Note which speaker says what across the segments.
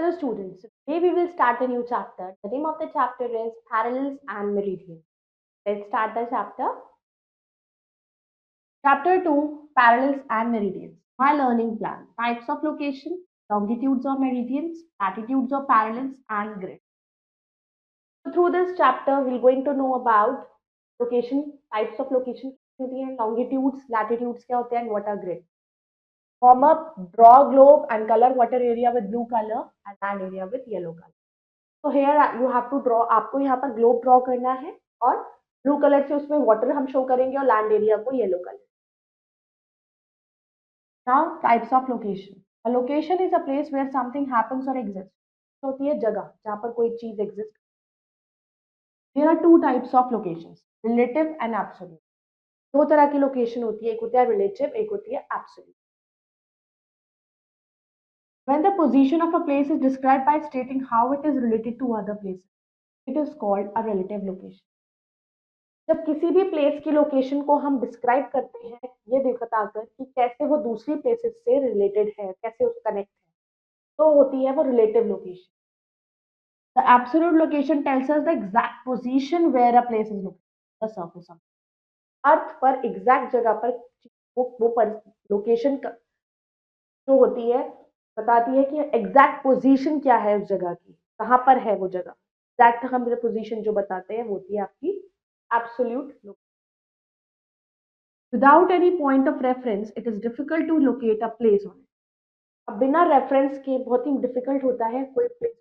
Speaker 1: Hello students, today we will start a new chapter. The name of the chapter is Parallels and Meridians. Let's start the chapter. Chapter 2, Parallels and Meridians. My learning plan. Types of location, longitudes or meridians, latitudes or parallels, and grid. So through this chapter, we're going to know about location, types of location, longitudes, latitudes, and what are grid. Warm up, draw globe and color water area with blue color and land area with yellow color. तो here you have to draw, आपको यहाँ पर globe draw करना है और blue colour से उसमें water हम शो करेंगे और लैंड एरिया को yellow colour. Now types of location. A location is a place where something happens और एग्जिस्ट. होती है जगह जहाँ पर कोई चीज exist. There are two types of locations, relative and absolute. दो तरह की लोकेशन होती है, एक होती है रिलेटिव, एक होती है absolute. When the position of a place is described by stating how it is related to other places, it is called a relative location. जब किसी भी प्लेस की लोकेशन को हम डिस्क्राइब करते हैं ये बताकर कि कैसे वो दूसरी प्लेसेस से रिलेटेड है, कैसे उससे कनेक्ट है, तो होती है वो relative location. The absolute location tells us the exact position where a place is located the surface of earth पर एग्जैक्ट जगह पर वो पर लोकेशन जो होती है बताती है कि एग्जैक्ट पोजीशन क्या है उस जगह की, कहाँ पर है वो जगह. एग्जैक्ट हम पोजीशन जो बताते हैं वो होती है आपकी absolute location. Without any point of reference, it is difficult to locate a place on it. अब बिना रेफरेंस के बहुत ही डिफिकल्ट होता है कोई place.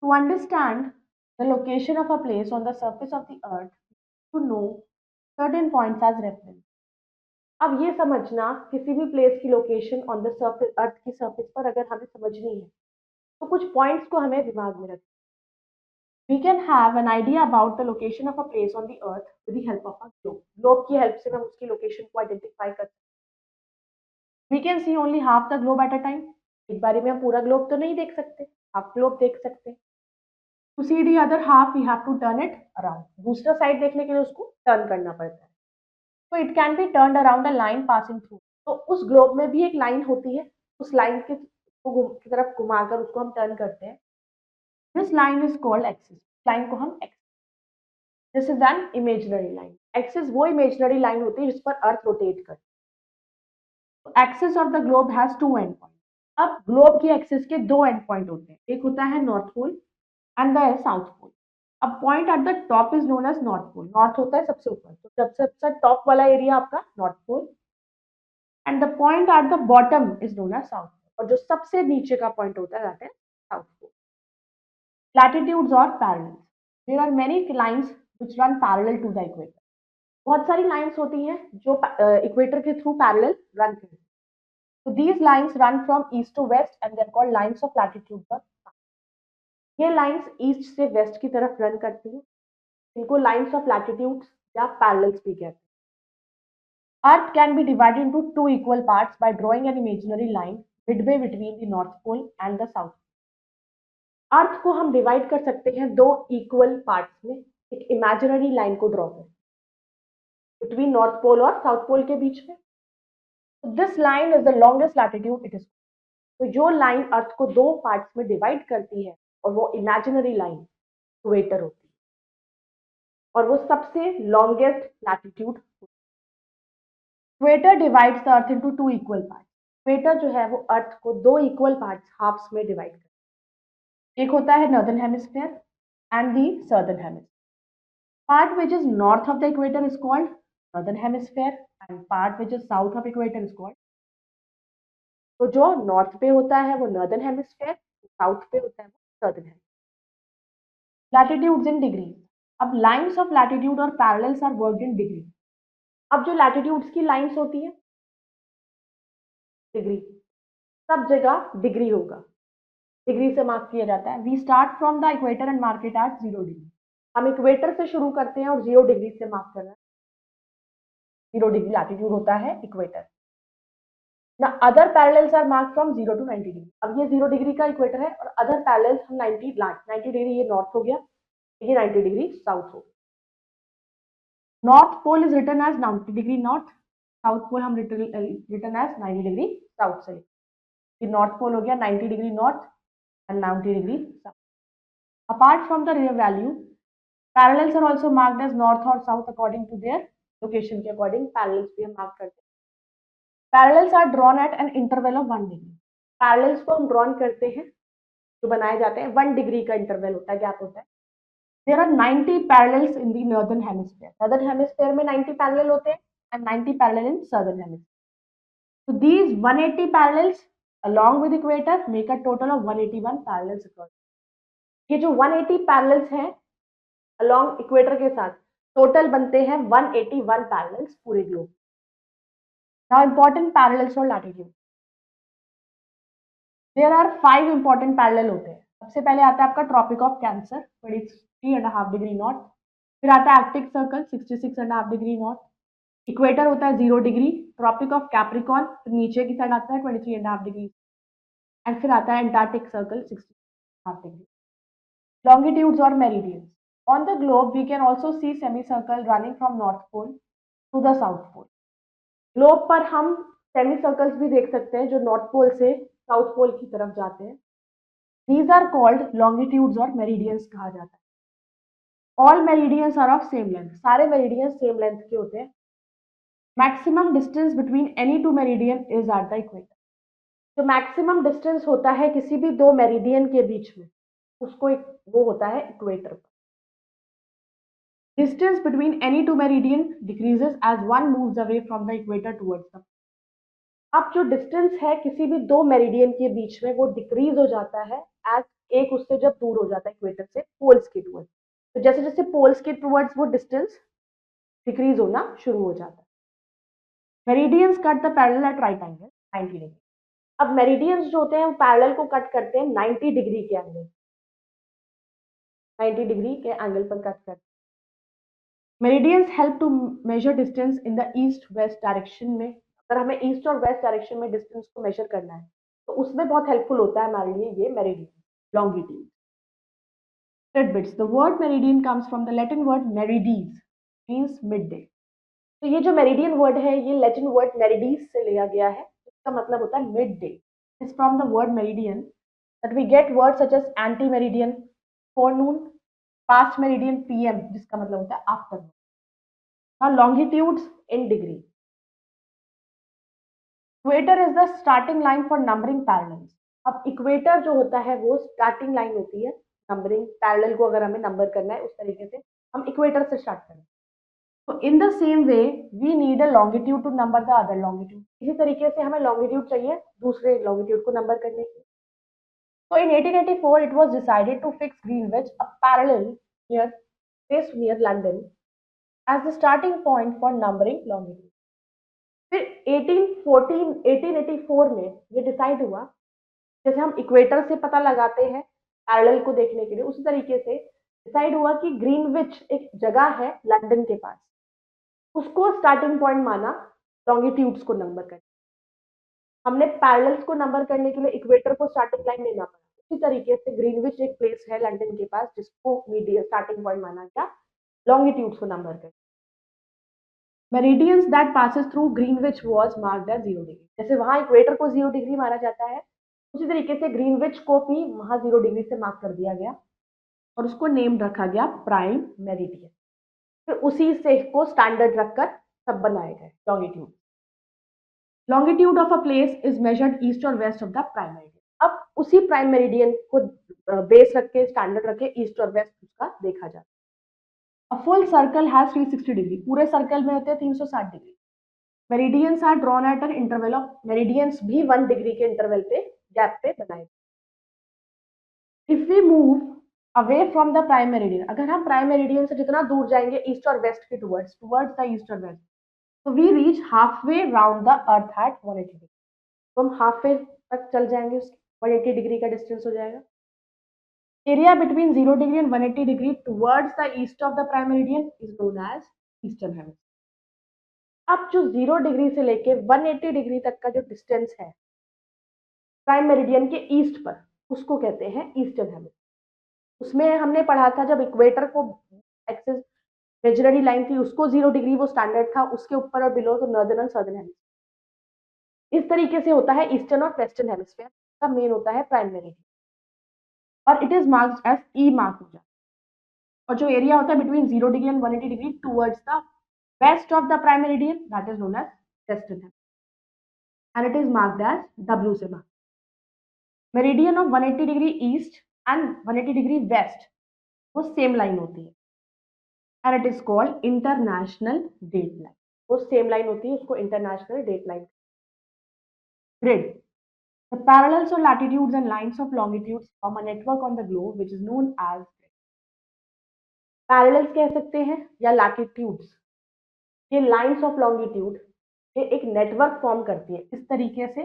Speaker 1: To understand the location of a place on the surface of the earth, to know certain points as reference. अब ये समझना किसी भी प्लेस की लोकेशन ऑन द सर्फेस, अर्थ की सर्फेस पर अगर हमें समझनी है तो कुछ पॉइंट्स को हमें दिमाग में रखना. We can have an idea about the location of a place on the earth with the help of a globe. Globe की हेल्प से हम उसकी लोकेशन को आइडेंटिफाई कर सकते. We can see only half the globe at a time. एक बारी में हम पूरा ग्लोब तो नहीं देख सकते, हाफ ग्लोब देख सकते. To see the other half, we have to turn it around. दूसरा साइड देखने के लिए उसको टर्न करना पड़ता है. So it can be turned around a line passing through. तो उस ग्लोब में भी एक लाइन होती है, उस लाइन की तरफ घुमाकर उसको हम टर्न करते हैं. This line is called axis. Line को हम axis. This is an imaginary line. Axis वो imaginary line होती है जिस पर अर्थ रोटेट करती है. Axis of the globe has two end points. अब ग्लोब की एक्सिस के दो एंड पॉइंट होते हैं, एक होता है north pole and the south pole. अब point at the top is known as north pole. North होता है सबसे ऊपर, तो जब सबसे टॉप वाला एरिया आपका north pole and the point at the bottom is known as south pole. और जो सबसे नीचे का पॉइंट होता है that is south pole. Latitudes और parallels. There are many lines which run parallel to the equator. बहुत सारी लाइंस होती हैं जो इक्वेटर के थ्रू पैरेलल रन करती हैं. So these lines run from east to west and they're called lines of latitude or. ये lines east से वेस्ट की तरफ रन करती हैं, इनको लाइंस ऑफ लैटिट्यूड्स या पैरेलल्स भी कहते हैं. Earth can be divided into two equal parts by drawing an imaginary line midway between the north pole and the south. Earth को हम डिवाइड कर सकते हैं दो इक्वल पार्ट्स में, एक इमेजिनरी लाइन को ड्रॉ कर बिटवीन नॉर्थ पोल और साउथ पोल के बीच में. This line is the longest latitude it is. तो जो लाइन अर्थ को दो पार्ट्स में डिवाइड करती है और वो इमेजिनरी लाइन इक्वेटर होती है और वो सबसे longest latitude. Equator divides the earth into two equal parts. Equator जो है वो अर्थ को दो इक्वल पार्ट्स हाफ्स में डिवाइड करता है. एक होता है northern hemisphere and the southern hemisphere. Part which is north of the equator is called northern hemisphere and part which is south of equator is called. तो जो नॉर्थ पे होता है वो नॉर्दर्न हेमिस्फीयर, साउथ पे होता है वो southern hemisphere. Latitudes in degree. अब लाइंस ऑफ लैटिट्यूड और parallels are worked in degree. अब जो लैटिट्यूड्स की लाइंस होती है डिग्री, सब जगह डिग्री होगा, डिग्री से मार्क किया जाता है. We start from the equator and mark it at 0 degree. हम इक्वेटर से शुरू करते हैं और 0 डिग्री से मार्क करना है. 0 डिग्री लैटिट्यूड होता है इक्वेटर. ना other parallels are mark from 0 to 90 degree. अब ये 0 डिग्री का इक्वेटर है और अदर पैरेलल्स हम 90 डिग्री ये नॉर्थ हो गया, ये 90 डिग्री साउथ हो गया. North pole is written as 90 degree north, south pole हम रिटन एज 90 डिग्री साउथ से. कि नॉर्थ पोल हो गया 90 degree north and 90 degree south. Apart from the real value, parallels are also marked as north और south according to their location के according parallels भी हम mark करते हैं। Parallels are drawn at an interval of 1 degree. Parallels को हम drawn करते हैं, जो बनाए जाते हैं 1 डिग्री का इंटरवल होता है, गैप होता है। There are 90 parallels in the northern hemisphere. Northern hemisphere में 90 पैरेलल होते हैं and 90 parallel in southern hemisphere. So these 180 parallels along with equator make a total of 181 parallels across. ये जो 180 parallels हैं along equator के साथ total बनते हैं 181 parallels पूरे globe. Now important parallels for latitude. There are 5 important parallel होते हैं। सबसे पहले आता है आपका tropic of cancer 23.5 degree north, फिर आता है arctic circle 66.5 degree north, equator होता है 0 डिग्री, ट्रॉपिक ऑफ कैप्रिकॉन नीचे की साइड आता है 23.5 डिग्री, एंड फिर आता है Antarctic circle 60.5 degree. Longitudes or meridians. On the globe, we can also see semicircle running from North Pole to the South Pole. Globe पर हम सेमी सर्कल्स भी देख सकते हैं जो नॉर्थ पोल से साउथ पोल की तरफ जाते हैं। These are called longitudes or meridians कहा जाता है। All meridians are of same length. सारे meridians same length के होते हैं। Maximum distance between any two meridian is at the equator. जो मैक्सिमम डिस्टेंस होता है किसी भी दो मेरिडियन के बीच में, उसको वो होता है इक्वेटर पर। Distance between any two meridian decreases as one moves away from the equator towards the. अब जो डिस्टेंस है किसी भी दो मेरिडियन के बीच में वो डिक्रीज हो जाता है एज एक उससे जब दूर हो जाता है इक्वेटर से पोल्स के टुवर्ड्स। तो जैसे जैसे पोल्स के टुवर्ड्स वो डिस्टेंस डिक्रीज होना शुरू हो जाता है। Meridians cut the parallel at right angle 90 degree. अब मेरिडियंस जो होते हैं वो पैरेलल को कट करते हैं 90 डिग्री के एंगल, 90 डिग्री के एंगल पर कट करते हैं। Meridians help to measure distance in the east west direction में। अगर हमें ईस्ट और वेस्ट डायरेक्शन में डिस्टेंस को मेजर करना है तो उसमें बहुत हेल्पफुल होता है हमारे लिए ये meridian, longitude. Tidbits. The word meridian comes from the Latin word meridies, means midday. तो ये जो मेरिडियन वर्ड है ये लैटिन वर्ड मेरिडीज से लिया गया है, इसका मतलब होता है mid day. It's from the word meridian that we get word such as ante meridian, forenoon, past meridian, PM, जिसका मतलब होता है afternoon. Now longitudes in degree. Equator is the starting line for numbering parallels. अब equator जो होता है वो starting line होती है नंबरिंग पैरेलल को, अगर हमें नंबर करना है उस तरीके से हम इक्वेटर से स्टार्ट करें। तो in the same way we need a longitude to number the other longitude. इसी तरीके से हमें लॉन्गिट्यूड चाहिए दूसरे लॉन्गिट्यूड को नंबर करने के लिए। So in 1884 it was decided to fix Greenwich, a parallel near placed near London, as the starting point for numbering longitude. फिर 1884 में ये डिसाइड हुआ, जैसे हम इक्वेटर से पता लगाते हैं पैरेलल को देखने के लिए, उसी तरीके से डिसाइड हुआ कि ग्रीनविच एक जगह है लंदन के पास, उसको स्टार्टिंग पॉइंट माना लॉन्गिट्यूड्स को नंबर करने। हमने पैरेलल्स को नंबर करने के लिए इक्वेटर को स्टार्टिंग लाइन लेना पड़ा। इसी तरीके से ग्रीनविच एक प्लेस है लंदन के पास जिसको मीडियम स्टार्टिंग पॉइंट माना गया लॉन्गिट्यूड्स को नंबर करने। Meridians that passes through Greenwich was marked as 0 degree. जैसे वहां इक्वेटर को 0 डिग्री माना जाता है, उसी तरीके से ग्रीनविच को भी वहां 0 डिग्री से मार्क कर दिया गया और उसको नेम रखा गया प्राइम मेरिडियन। फिर उसी से को स्टैंडर्ड रखकर सब बनाए गए longitude. Longitude of a place is measured east और west of the prime meridian. अब उसी प्राइम मेरिडियन को बेस रख के स्टैंडर्ड रख के ईस्ट और वेस्ट उसका देखा जाता है। A full circle has 360 degree. पूरे सर्कल में होते हैं 360 degree. Meridians are drawn at an interval of, meridians भी 1 डिग्री के इंटरवल पे गैप पे बनाए। If we move away from the prime meridian, अगर हम प्राइम मेरिडियन से जितना दूर जाएंगे ईस्ट और वेस्ट के टुवर्ड्स द ईस्ट और वेस्ट, तो we reach half way round the earth at 180 degree. तो हम हाफ वे तक चल जाएंगे, 180 डिग्री का डिस्टेंस हो जाएगा। Area between 0 degree and 180 degree towards the east of the prime meridian is known as eastern hemisphere. अब जो 0 डिग्री से लेके 180 डिग्री तक का जो डिस्टेंस है प्राइम मेरिडियन के ईस्ट पर, उसको कहते हैं ईस्टर्न हेमिस्फीयर। उसमें हमने पढ़ा था जब इक्वेटर को एक्सिस इमेजिनरी लाइन थी उसको 0 डिग्री वो स्टैंडर्ड था, उसके ऊपर और बिलो तो नॉर्दर्न और सदर्न हेमिस्फीयर। इस तरीके से होता है ईस्टर्न और वेस्टर्न हेमिस्फेयर का मेन होता है प्राइम मेरिडियन, और it is marked as E mark हो जाता है। और जो एरिया होता है between 0 degree and 180 degree towards the west of the prime meridian, that is known as western hemisphere, and it is marked as W से mark. Meridian of 180 degree east and 180 degree west वो same line होती है, and it is called international date line. वो same line होती है, उसको international date line. Grid, the parallels or latitudes and lines of longitudes form a network on the globe which is known as grid. Parallels कह सकते हैं या latitudes, ये lines of longitude ये एक नेटवर्क फॉर्म करती है इस तरीके से,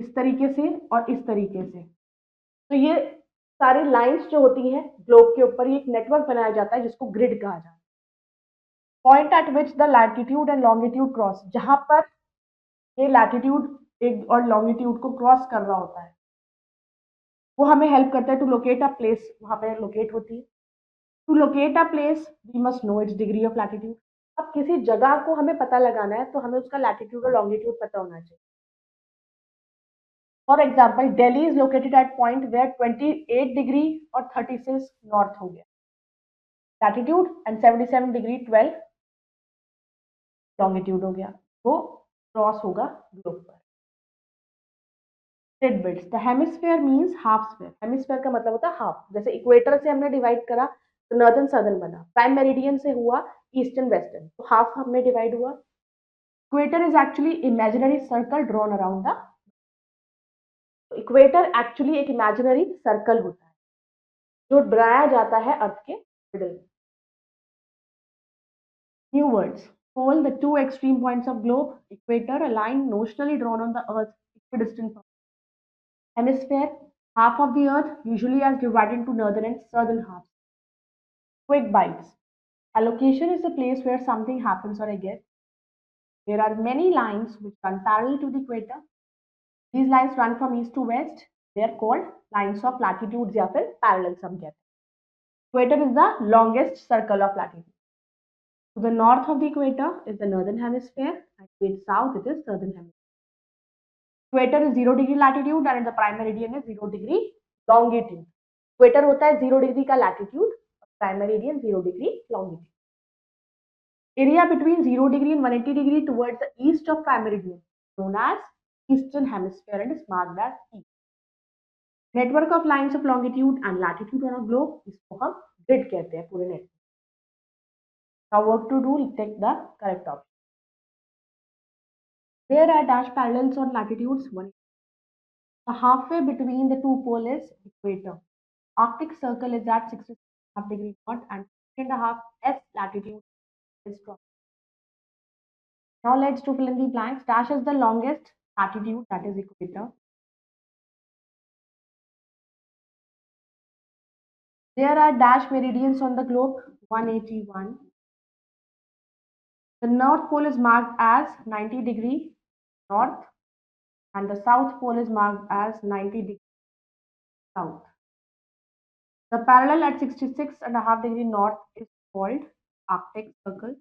Speaker 1: इस तरीके से और इस तरीके से। तो ये सारी लाइंस जो होती हैं ग्लोब के ऊपर, ये एक नेटवर्क बनाया जाता है जिसको ग्रिड कहा जाता है। Point eight which the latitude and longitude cross, जहां पर ये लैटिट्यूड एक और लॉन्गिट्यूड को क्रॉस कर रहा होता है, वो हमें हेल्प करता है टू लोकेट अ प्लेस, वहां पे लोकेट होती है। To locate a place we must know its degree of latitude. अब किसी जगह को हमें पता लगाना है तो हमें उसका लैटिट्यूड और लॉन्गिट्यूड पता होना चाहिए। For example Delhi is located at point where 28 degree और 36 नॉर्थ हो गया लैटिट्यूड, एंड 77 डिग्री 12 लॉन्गिट्यूड हो गया, वो क्रॉस होगा ग्लोब पर। tidbits, the hemisphere means half sphere. Hemisphere का मतलब होता है हाफ, जैसे इक्वेटर से हमने डिवाइड करा तो नॉर्दर्न सदर्न बना, प्राइम मेरिडियन से हुआ ईस्टर्न वेस्टर्न, तो हाफ हमें डिवाइड हुआ। Equator is actually imaginary circle drawn around the, equator actually एक इमेजिनरी सर्कल होता है जो बनाया जाता है अर्थ के मिडिल में। New words, call the two extreme points of globe, equator, a line notionally drawn on the earth equidistant from hemisphere, half of the earth usually as divided into northern and southern halves. Quick bites. A location is a place where something happens or occurs. There are many lines which run parallel to the equator. These lines run from east to west. They are called lines of latitudes या फिर parallels हम कहते हैं. Equator is the longest circle of latitude. To the north of the equator is the northern hemisphere, and to its south it is southern hemisphere. Equator is 0 degree latitude and the prime meridian is 0 degree longitude. Equator होता है 0 degree का latitude और prime meridian 0 degree longitude. Area between 0 degree and 180 degree towards the east of prime meridian known as eastern hemisphere and is marked as E. Network of lines of longitude and latitude on a globe इसको हम grid कहते हैं पूरे network. Now work to do, take the correct option. There are dash parallels on latitudes. One, the halfway between the two poles is equator. Arctic circle is at 60.5 degree north and 6.5 S latitude is from. Now let's to fill in the blanks. Dash is the longest latitude, that is equator. There are dash meridians on the globe, 181. The North Pole is marked as 90 degree north and the South Pole is marked as 90 degree south. The parallel at 66.5 degree north is called Arctic Circle.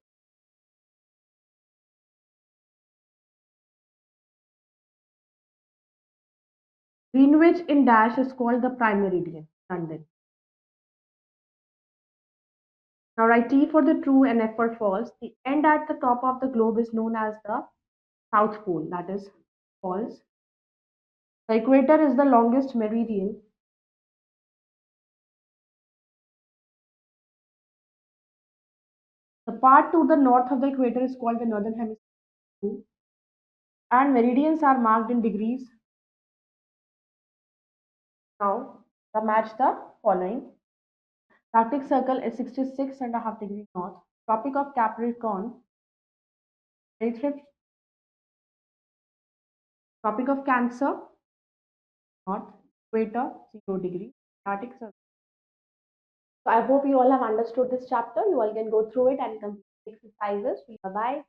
Speaker 1: Greenwich in dash is called the prime meridian, London. Now write T for the true and F for false. The end at the top of the globe is known as the South Pole, that is false. The equator is the longest meridian. The part to the north of the equator is called the northern hemisphere, and meridians are marked in degrees. Now, to match the following. Arctic Circle is 66.5 degrees north. Tropic of Capricorn, Tropic of Cancer, north, equator, 0 degree, Arctic Circle. So I hope you all have understood this chapter. You all can go through it and complete exercises. Bye bye.